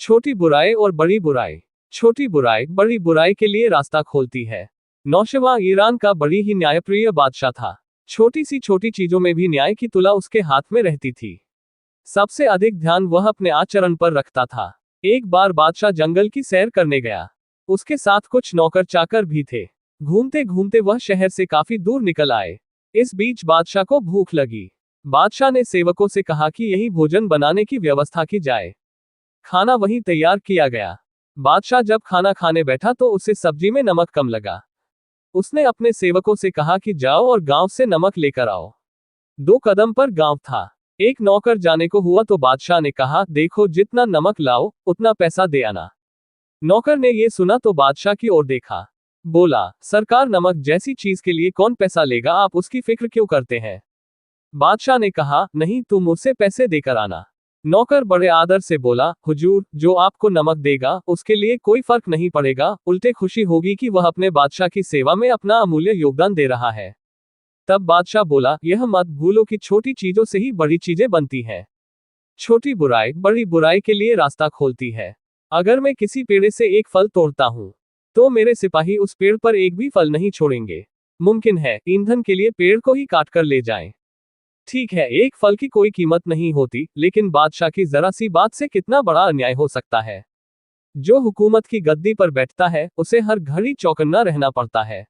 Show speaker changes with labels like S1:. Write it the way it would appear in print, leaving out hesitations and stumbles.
S1: छोटी बुराई और बड़ी बुराई। छोटी बुराई बड़ी बुराई के लिए रास्ता खोलती है। नौशेवा ईरान का बड़ी ही न्यायप्रिय बादशाह था। छोटी सी छोटी चीजों में भी न्याय की तुला उसके हाथ में रहती थी। सबसे अधिक ध्यान वह अपने आचरण पर रखता था। एक बार बादशाह जंगल की सैर करने गया। उसके साथ कुछ नौकर चाकर भी थे। घूमते घूमते वह शहर से काफी दूर निकल आए। इस बीच बादशाह को भूख लगी। बादशाह ने सेवकों से कहा कि यही भोजन बनाने की व्यवस्था की जाए। खाना वहीं तैयार किया गया। बादशाह जब खाना खाने बैठा तो उसे सब्जी में नमक कम लगा। उसने अपने सेवकों से कहा कि जाओ और गांव से नमक लेकर आओ। 2 कदम पर गांव था। एक नौकर जाने को हुआ तो बादशाह ने कहा, देखो जितना नमक लाओ उतना पैसा दे आना। नौकर ने यह सुना तो बादशाह की ओर देखा। बोला, सरकार नमक जैसी चीज के लिए कौन पैसा लेगा, आप उसकी फिक्र क्यों करते हैं? बादशाह ने कहा, नहीं, तुम मुझसे पैसे देकर आना। नौकर बड़े आदर से बोला, हुजूर, जो आपको नमक देगा उसके लिए कोई फर्क नहीं पड़ेगा, उल्टे खुशी होगी कि वह अपने बादशाह की सेवा में अपना अमूल्य योगदान दे रहा है। तब बादशाह बोला, यह मत भूलो कि छोटी चीजों से ही बड़ी चीजें बनती हैं। छोटी बुराई बड़ी बुराई के लिए रास्ता खोलती है। अगर मैं किसी पेड़ से एक फल तोड़ता हूं, तो मेरे सिपाही उस पेड़ पर एक भी फल नहीं छोड़ेंगे। मुमकिन है ईंधन के लिए पेड़ को ही काट कर ले जाएं। ठीक है, एक फल की कोई कीमत नहीं होती, लेकिन बादशाह की जरा सी बात से कितना बड़ा अन्याय हो सकता है। जो हुकूमत की गद्दी पर बैठता है, उसे हर घड़ी चौकन्ना रहना पड़ता है।